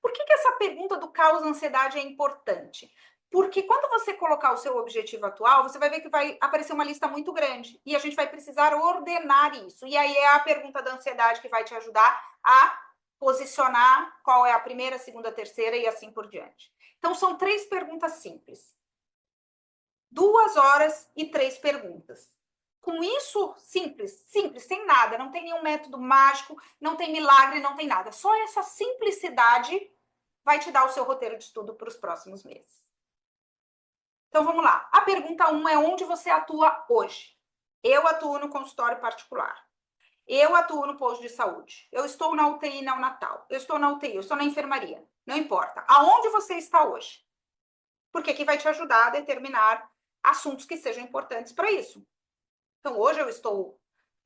Por que essa pergunta do causa ansiedade é importante? Porque quando você colocar o seu objetivo atual, você vai ver que vai aparecer uma lista muito grande. E a gente vai precisar ordenar isso. E aí é a pergunta da ansiedade que vai te ajudar a posicionar qual é a primeira, segunda, terceira e assim por diante. Então, são 3 perguntas simples. 2 horas e 3 perguntas. Com isso, simples, sem nada, não tem nenhum método mágico, não tem milagre, não tem nada. Só essa simplicidade vai te dar o seu roteiro de estudo para os próximos meses. Então, vamos lá. A pergunta 1 é onde você atua hoje? Eu atuo no consultório particular. Eu atuo no posto de saúde. Eu estou na UTI neonatal. Eu estou na UTI, eu estou na enfermaria. Não importa. Aonde você está hoje? Porque aqui vai te ajudar a determinar assuntos que sejam importantes para isso. Então, hoje eu estou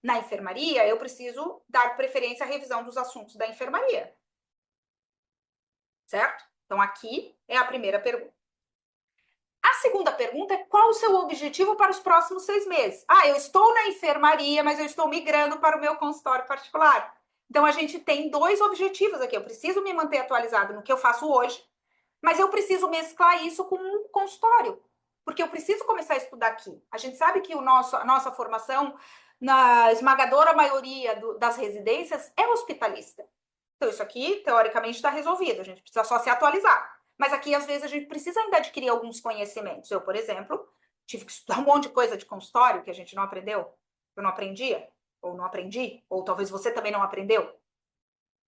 na enfermaria, eu preciso dar preferência à revisão dos assuntos da enfermaria. Certo? Então, aqui é a primeira pergunta. A segunda pergunta é qual o seu objetivo para os próximos 6 meses? Ah, eu estou na enfermaria, mas eu estou migrando para o meu consultório particular. Então, a gente tem 2 objetivos aqui. Eu preciso me manter atualizado no que eu faço hoje, mas eu preciso mesclar isso com um consultório, porque eu preciso começar a estudar aqui. A gente sabe que a nossa formação, na esmagadora maioria das residências, é hospitalista. Então, isso aqui, teoricamente, está resolvido. A gente precisa só se atualizar. Mas aqui, às vezes, a gente precisa ainda adquirir alguns conhecimentos. Eu, por exemplo, tive que estudar um monte de coisa de consultório que a gente não aprendeu. Eu não aprendia, ou não aprendi, ou talvez você também não aprendeu.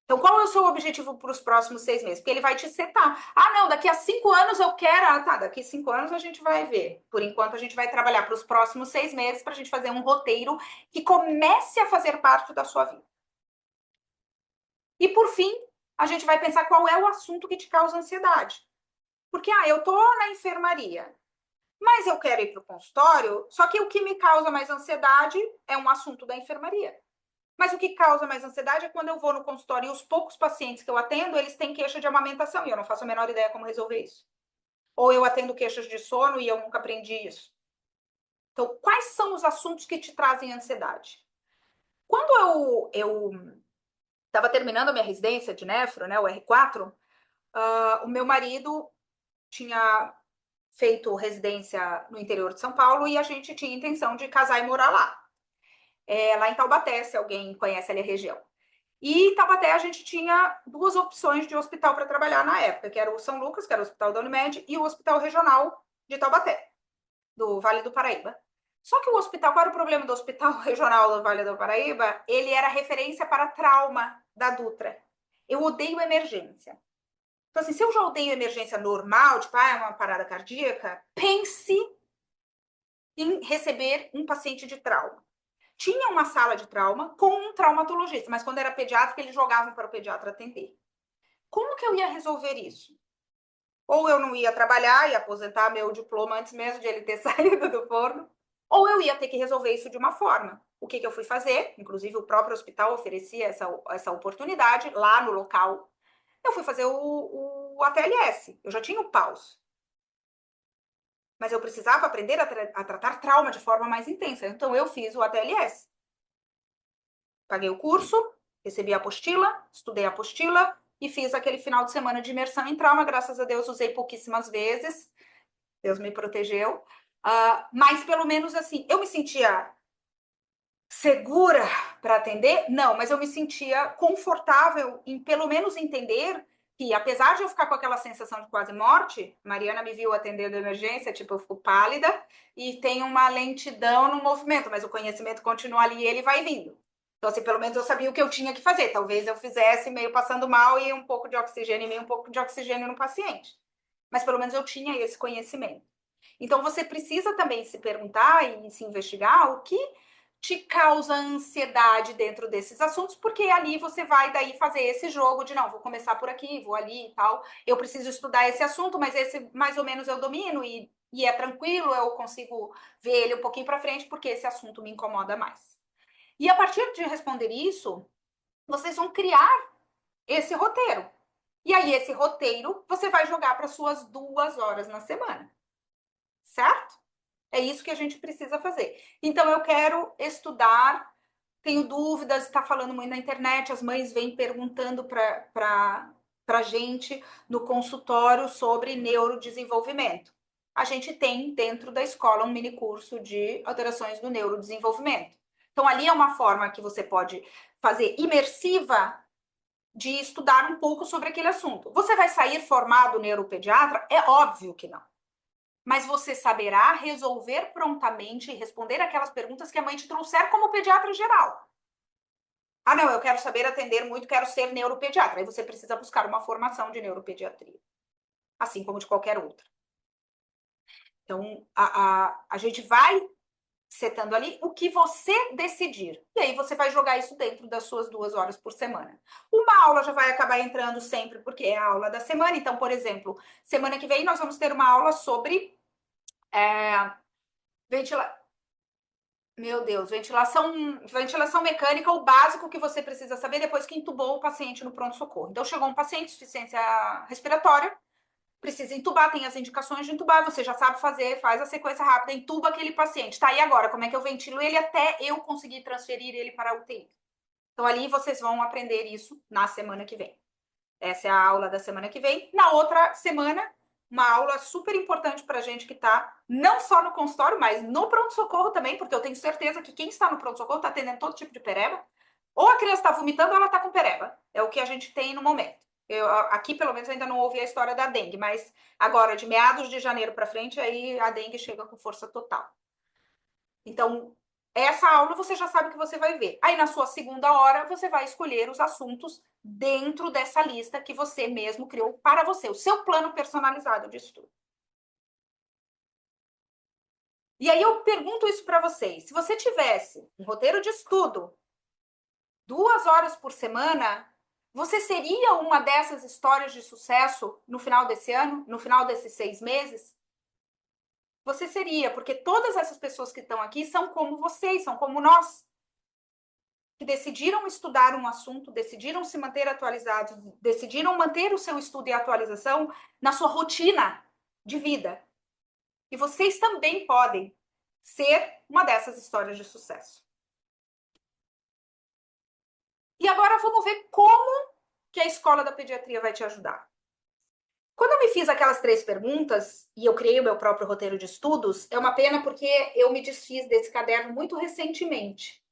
Então, qual é o seu objetivo para os próximos 6 meses? Porque ele vai te setar. Ah, não, daqui a 5 anos eu quero. Ah, tá, daqui a 5 anos a gente vai ver. Por enquanto, a gente vai trabalhar para os próximos 6 meses para a gente fazer um roteiro que comece a fazer parte da sua vida. E, por fim, a gente vai pensar qual é o assunto que te causa ansiedade. Porque, eu tô na enfermaria, mas eu quero ir para o consultório, só que o que me causa mais ansiedade é um assunto da enfermaria. Mas o que causa mais ansiedade é quando eu vou no consultório e os poucos pacientes que eu atendo, eles têm queixa de amamentação e eu não faço a menor ideia como resolver isso. Ou eu atendo queixas de sono e eu nunca aprendi isso. Então, quais são os assuntos que te trazem ansiedade? Quando eu estava terminando a minha residência de nefro, né, o R4, o meu marido tinha feito residência no interior de São Paulo e a gente tinha intenção de casar e morar lá. Lá em Taubaté, se alguém conhece ali a região. E em Taubaté a gente tinha 2 opções de hospital para trabalhar na época, que era o São Lucas, que era o hospital da Unimed, e o Hospital Regional de Taubaté, do Vale do Paraíba. Só que o hospital, qual era o problema do Hospital Regional do Vale do Paraíba? Ele era referência para trauma da Dutra. Eu odeio emergência. Então, assim, se eu já odeio emergência normal, tipo, uma parada cardíaca, pense em receber um paciente de trauma. Tinha uma sala de trauma com um traumatologista, mas quando era pediátrica, eles jogavam para o pediatra atender. Como que eu ia resolver isso? Ou eu não ia trabalhar e aposentar meu diploma antes mesmo de ele ter saído do forno, ou eu ia ter que resolver isso de uma forma. O que eu fui fazer? Inclusive, o próprio hospital oferecia essa oportunidade lá no local. Eu fui fazer o ATLS. Eu já tinha o PAUS. Mas eu precisava aprender a tratar trauma de forma mais intensa. Então, eu fiz o ATLS. Paguei o curso, recebi a apostila, estudei a apostila e fiz aquele final de semana de imersão em trauma. Graças a Deus, usei pouquíssimas vezes. Deus me protegeu. Mas, pelo menos, assim, eu me sentia segura para atender? Não, mas eu me sentia confortável em, pelo menos, entender que, apesar de eu ficar com aquela sensação de quase morte, Mariana me viu atendendo a emergência, tipo, eu fico pálida e tem uma lentidão no movimento, mas o conhecimento continua ali e ele vai vindo. Então, assim, pelo menos eu sabia o que eu tinha que fazer. Talvez eu fizesse meio passando mal e um pouco de oxigênio e meio um pouco de oxigênio no paciente. Mas pelo menos eu tinha esse conhecimento. Então, você precisa também se perguntar e se investigar o que te causa ansiedade dentro desses assuntos, porque ali você vai daí fazer esse jogo de não, vou começar por aqui, vou ali e tal. Eu preciso estudar esse assunto, mas esse mais ou menos eu domino e é tranquilo, eu consigo ver ele um pouquinho para frente, porque esse assunto me incomoda mais. E a partir de responder isso, vocês vão criar esse roteiro. E aí, esse roteiro, você vai jogar para suas 2 horas na semana. Certo? É isso que a gente precisa fazer. Então, eu quero estudar, tenho dúvidas, está falando muito na internet, as mães vêm perguntando para a gente no consultório sobre neurodesenvolvimento. a gente tem dentro da escola um mini curso de alterações do neurodesenvolvimento. Então, ali é uma forma que você pode fazer imersiva de estudar um pouco sobre aquele assunto. Você vai sair formado neuropediatra? É óbvio que não. Mas você saberá resolver prontamente e responder aquelas perguntas que a mãe te trouxer como pediatra geral. Ah, não, eu quero saber atender muito, quero ser neuropediatra. Aí você precisa buscar uma formação de neuropediatria, assim como de qualquer outra. Então, a gente vai setando ali o que você decidir. E aí você vai jogar isso dentro das suas 2 horas por semana. Uma aula já vai acabar entrando sempre, porque é a aula da semana. Então, por exemplo, semana que vem nós vamos ter uma aula sobre Meu Deus, ventilação mecânica, o básico que você precisa saber depois que entubou o paciente no pronto-socorro. Então, chegou um paciente, insuficiência respiratória, precisa entubar, tem as indicações de entubar, você já sabe fazer, faz a sequência rápida, entuba aquele paciente. Tá, e agora, como é que eu ventilo ele até eu conseguir transferir ele para a UTI? Então, ali vocês vão aprender isso na semana que vem. Essa é a aula da semana que vem. Na outra semana, uma aula super importante para a gente que está não só no consultório, mas no pronto-socorro também, porque eu tenho certeza que quem está no pronto-socorro está atendendo todo tipo de pereba. Ou a criança está vomitando ou ela está com pereba. É o que a gente tem no momento. Aqui, pelo menos, ainda não ouvi a história da dengue, mas agora, de meados de janeiro para frente, aí a dengue chega com força total. Então, essa aula você já sabe que você vai ver. Aí, na sua segunda hora, você vai escolher os assuntos dentro dessa lista que você mesmo criou para você, o seu plano personalizado de estudo. E aí eu pergunto isso para vocês. Se você tivesse um roteiro de estudo 2 horas por semana, você seria uma dessas histórias de sucesso no final desse ano, no final desses 6 meses? Você seria, porque todas essas pessoas que estão aqui são como vocês, são como nós, que decidiram estudar um assunto, decidiram se manter atualizados, decidiram manter o seu estudo e atualização na sua rotina de vida. E vocês também podem ser uma dessas histórias de sucesso. E agora vamos ver como que a escola da pediatria vai te ajudar. Quando eu me fiz aquelas 3 perguntas e eu criei o meu próprio roteiro de estudos, é uma pena porque eu me desfiz desse caderno muito recentemente.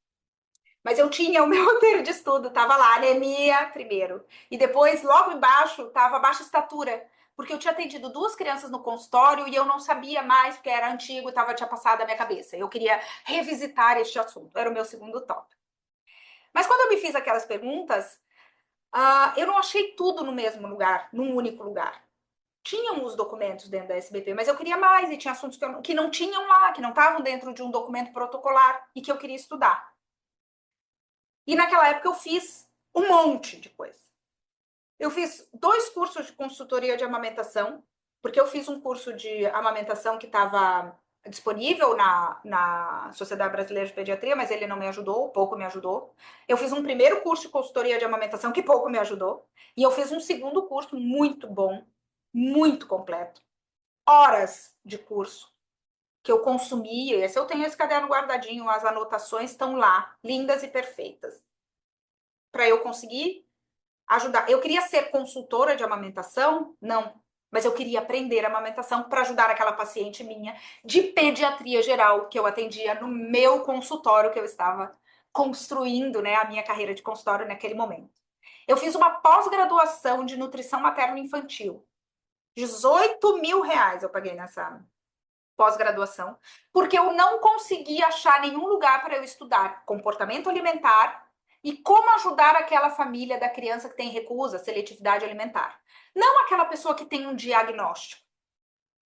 Mas eu tinha o meu roteiro de estudo, tava lá, anemia primeiro. E depois, logo embaixo, tava baixa estatura. Porque eu tinha atendido 2 crianças no consultório e eu não sabia mais, porque era antigo e tinha passado a minha cabeça. Eu queria revisitar este assunto, era o meu segundo tópico. Mas quando eu me fiz aquelas perguntas, eu não achei tudo no mesmo lugar, num único lugar. Tinham os documentos dentro da SBP, mas eu queria mais e tinha assuntos que não tinham lá, que não estavam dentro de um documento protocolar e que eu queria estudar. E naquela época eu fiz um monte de coisa. Eu fiz 2 cursos de consultoria de amamentação, porque eu fiz um curso de amamentação que estava disponível na Sociedade Brasileira de Pediatria, mas ele não me ajudou, pouco me ajudou. Eu fiz um primeiro curso de consultoria de amamentação que pouco me ajudou. E eu fiz um segundo curso muito bom, muito completo. Horas de curso que eu consumia. Esse eu tenho esse caderno guardadinho, as anotações estão lá, lindas e perfeitas. Para eu conseguir ajudar. Eu queria ser consultora de amamentação? Não. Mas eu queria aprender amamentação para ajudar aquela paciente minha de pediatria geral que eu atendia no meu consultório que eu estava construindo, né, a minha carreira de consultório naquele momento. Eu fiz uma pós-graduação de nutrição materno-infantil. 18 mil reais eu paguei nessa pós-graduação, porque eu não consegui achar nenhum lugar para eu estudar comportamento alimentar e como ajudar aquela família da criança que tem recusa, seletividade alimentar. Não aquela pessoa que tem um diagnóstico.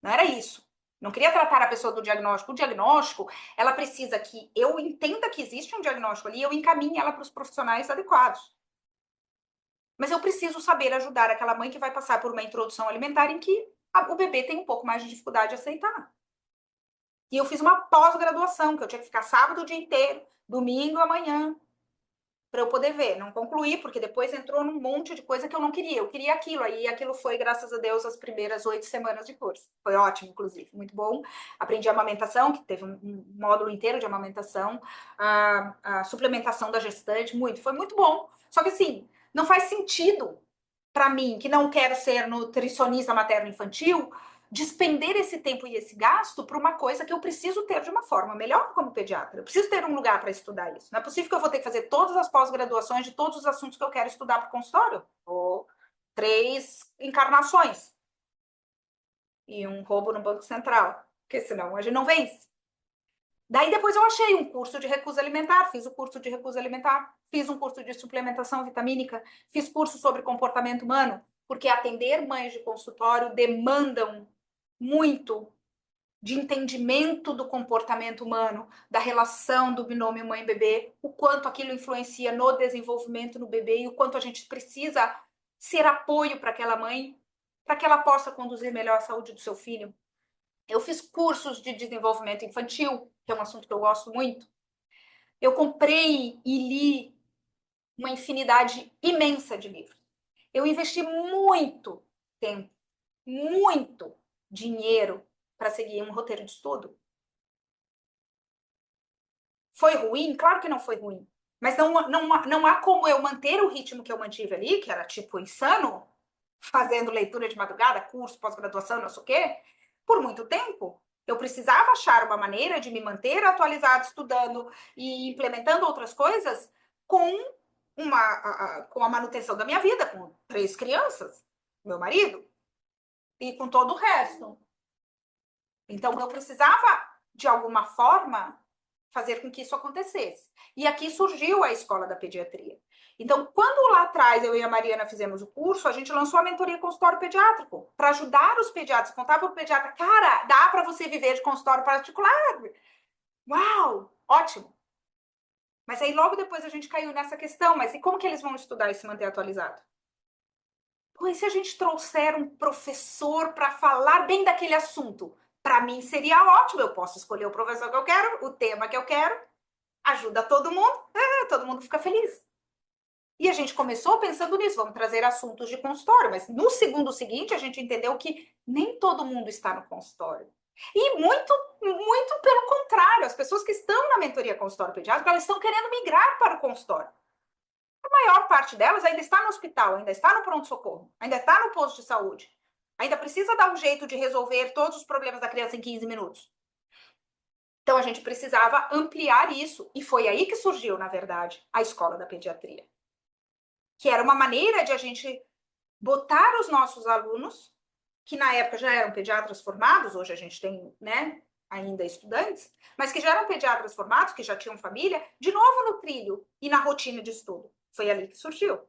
Não era isso. Não queria tratar a pessoa do diagnóstico. O diagnóstico, ela precisa que eu entenda que existe um diagnóstico ali e eu encaminhe ela para os profissionais adequados. Mas eu preciso saber ajudar aquela mãe que vai passar por uma introdução alimentar em que o bebê tem um pouco mais de dificuldade de aceitar. E eu fiz uma pós-graduação, que eu tinha que ficar sábado o dia inteiro, domingo amanhã, para eu poder ver. Não concluí, porque depois entrou num monte de coisa que eu não queria. Eu queria aquilo, aí aquilo foi, graças a Deus, as primeiras 8 semanas de curso. Foi ótimo, inclusive, muito bom. Aprendi amamentação, que teve um módulo inteiro de amamentação, a suplementação da gestante, foi muito bom. Só que assim, não faz sentido para mim, que não quero ser nutricionista materno-infantil, despender esse tempo e esse gasto para uma coisa que eu preciso ter de uma forma melhor como pediatra. Eu preciso ter um lugar para estudar isso. Não é possível que eu vou ter que fazer todas as pós-graduações de todos os assuntos que eu quero estudar para o consultório. Ou 3 encarnações. E um roubo no Banco Central. Porque senão a gente não vence. Daí depois eu achei um curso de recusa alimentar, fiz o curso de recusa alimentar, fiz um curso de suplementação vitamínica, fiz curso sobre comportamento humano, porque atender mães de consultório demandam muito de entendimento do comportamento humano, da relação do binômio mãe-bebê, o quanto aquilo influencia no desenvolvimento no bebê e o quanto a gente precisa ser apoio para aquela mãe, para que ela possa conduzir melhor a saúde do seu filho. Eu fiz cursos de desenvolvimento infantil, que é um assunto que eu gosto muito. Eu comprei e li uma infinidade imensa de livros. Eu investi muito tempo, muito dinheiro para seguir um roteiro de estudo. Foi ruim? Claro que não foi ruim. Mas não há como eu manter o ritmo que eu mantive ali, que era tipo insano, fazendo leitura de madrugada, curso, pós-graduação, não sei o quê, por muito tempo. Eu precisava achar uma maneira de me manter atualizado, estudando e implementando outras coisas com com a manutenção da minha vida, com 3 crianças, meu marido, e com todo o resto. Então, eu precisava, de alguma forma, fazer com que isso acontecesse. E aqui surgiu a escola da pediatria. Então, quando lá atrás eu e a Mariana fizemos o curso, a gente lançou a mentoria consultório pediátrico para ajudar os pediatras, contar para o pediatra, cara, dá para você viver de consultório particular. Uau, ótimo. Mas aí logo depois a gente caiu nessa questão, mas e como que eles vão estudar e se manter atualizado? Pois se a gente trouxer um professor para falar bem daquele assunto, para mim seria ótimo, eu posso escolher o professor que eu quero, o tema que eu quero, ajuda todo mundo fica feliz. E a gente começou pensando nisso, vamos trazer assuntos de consultório, mas no segundo seguinte a gente entendeu que nem todo mundo está no consultório. E muito pelo contrário, as pessoas que estão na mentoria consultório pediátrico, elas estão querendo migrar para o consultório. A maior parte delas ainda está no hospital, ainda está no pronto-socorro, ainda está no posto de saúde, ainda precisa dar um jeito de resolver todos os problemas da criança em 15 minutos. Então a gente precisava ampliar isso, e foi aí que surgiu, na verdade, a escola da pediatria. Que era uma maneira de a gente botar os nossos alunos, que na época já eram pediatras formados, hoje a gente tem, né, ainda estudantes, mas que já eram pediatras formados, que já tinham família, de novo no trilho e na rotina de estudo. Foi ali que surgiu.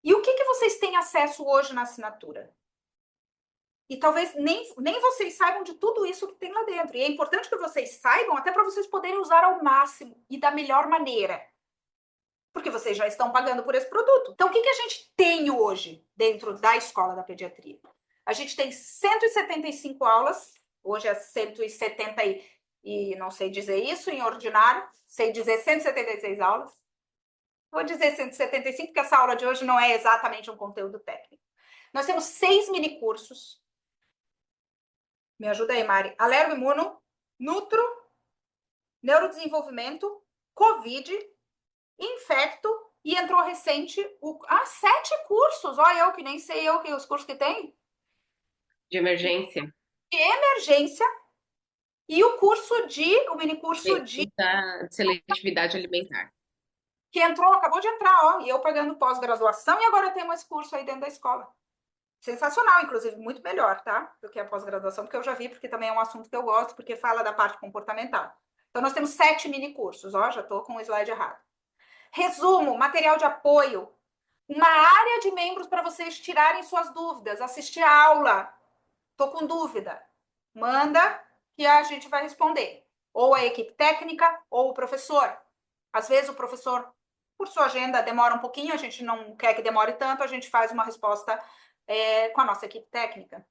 E o que vocês têm acesso hoje na assinatura? E talvez nem vocês saibam de tudo isso que tem lá dentro. E é importante que vocês saibam até para vocês poderem usar ao máximo e da melhor maneira. Porque vocês já estão pagando por esse produto. Então, o que a gente tem hoje dentro da escola da pediatria? A gente tem 175 aulas, hoje é 170 e não sei dizer isso em ordinário, sei dizer 176 aulas. Vou dizer 175, porque essa aula de hoje não é exatamente um conteúdo técnico. Nós temos 6 minicursos. Me ajuda aí, Mari. Alergo-imuno, Nutro, Neurodesenvolvimento, Covid, Infecto e entrou recente 7 cursos. Olha, eu que nem sei eu que os cursos que tem. De emergência. De emergência e o minicurso de Da seletividade alimentar. que entrou, acabou de entrar, ó, e eu pagando pós-graduação e agora eu tenho esse curso aí dentro da escola. Sensacional, inclusive, muito melhor, tá? Do que a pós-graduação, porque eu já vi, porque também é um assunto que eu gosto, porque fala da parte comportamental. Então, nós temos 7 mini cursos, ó, já tô com o slide errado. Resumo, material de apoio, uma área de membros para vocês tirarem suas dúvidas, assistir a aula. Tô com dúvida. Manda que a gente vai responder. Ou a equipe técnica, ou o professor. Às vezes o professor, por sua agenda, demora um pouquinho, a gente não quer que demore tanto, a gente faz uma resposta com a nossa equipe técnica.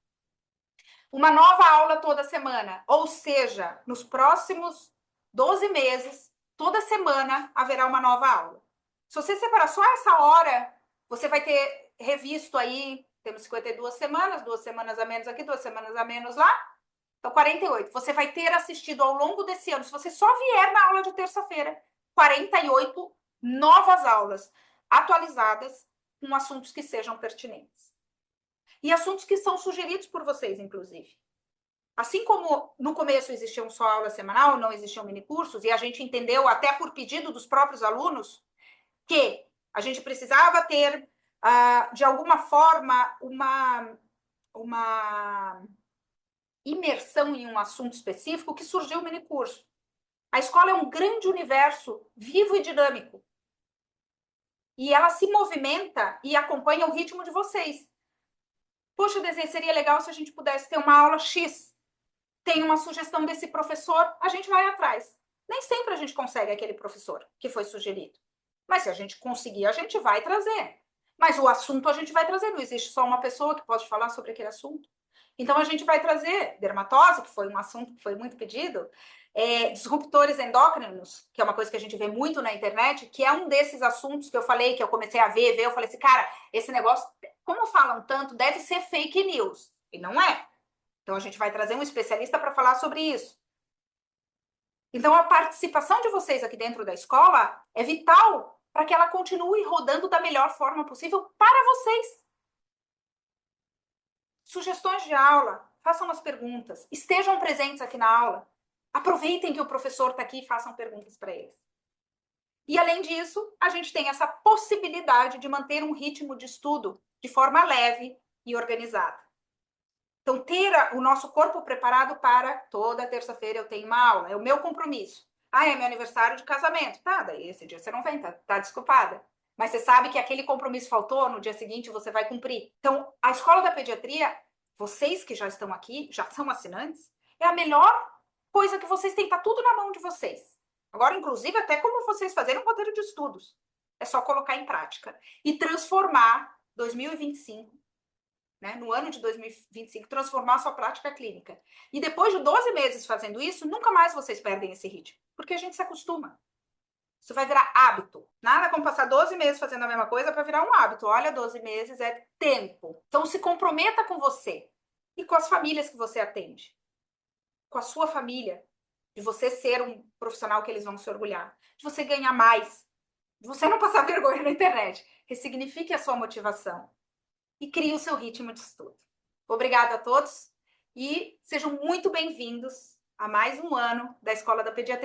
Uma nova aula toda semana, ou seja, nos próximos 12 meses, toda semana haverá uma nova aula. Se você separar só essa hora, você vai ter revisto aí, temos 52 semanas, 2 semanas a menos aqui, 2 semanas a menos lá, então 48. Você vai ter assistido ao longo desse ano, se você só vier na aula de terça-feira, 48 novas aulas atualizadas com assuntos que sejam pertinentes. E assuntos que são sugeridos por vocês, inclusive. Assim como no começo existiam só aula semanal, não existiam minicursos, e a gente entendeu, até por pedido dos próprios alunos, que a gente precisava ter, de alguma forma, uma imersão em um assunto específico, que surgiu o minicurso. A escola é um grande universo vivo e dinâmico. E ela se movimenta e acompanha o ritmo de vocês. Poxa, Desê, seria legal se a gente pudesse ter uma aula X. Tem uma sugestão desse professor, a gente vai atrás. Nem sempre a gente consegue aquele professor que foi sugerido. Mas se a gente conseguir, a gente vai trazer. Mas o assunto a gente vai trazer. Não existe só uma pessoa que pode falar sobre aquele assunto. Então a gente vai trazer dermatose, que foi um assunto que foi muito pedido, disruptores endócrinos, que é uma coisa que a gente vê muito na internet, que é um desses assuntos que eu falei, que eu comecei a ver, eu falei assim, cara, esse negócio, como falam tanto, deve ser fake news. E não é. Então a gente vai trazer um especialista para falar sobre isso. Então a participação de vocês aqui dentro da escola é vital para que ela continue rodando da melhor forma possível para vocês. Sugestões de aula, façam as perguntas, estejam presentes aqui na aula, aproveitem que o professor está aqui e façam perguntas para eles. E além disso, a gente tem essa possibilidade de manter um ritmo de estudo de forma leve e organizada. Então, ter o nosso corpo preparado para toda terça-feira eu tenho uma aula, é o meu compromisso. Ah, é meu aniversário de casamento. Tá, daí esse dia você não vem, tá desculpada. Mas você sabe que aquele compromisso faltou, no dia seguinte você vai cumprir. Então, a escola da pediatria, vocês que já estão aqui, já são assinantes, é a melhor coisa que vocês têm, tá tudo na mão de vocês. Agora, inclusive, até como vocês fazerem um roteiro de estudos. É só colocar em prática e transformar 2025, né, no ano de 2025, transformar a sua prática clínica. E depois de 12 meses fazendo isso, nunca mais vocês perdem esse ritmo, porque a gente se acostuma. Isso vai virar hábito. Nada como passar 12 meses fazendo a mesma coisa para virar um hábito. Olha, 12 meses é tempo. Então se comprometa com você e com as famílias que você atende. Com a sua família. De você ser um profissional que eles vão se orgulhar. De você ganhar mais. De você não passar vergonha na internet. Ressignifique a sua motivação. E crie o seu ritmo de estudo. Obrigada a todos e sejam muito bem-vindos a mais um ano da Escola da Pediatria.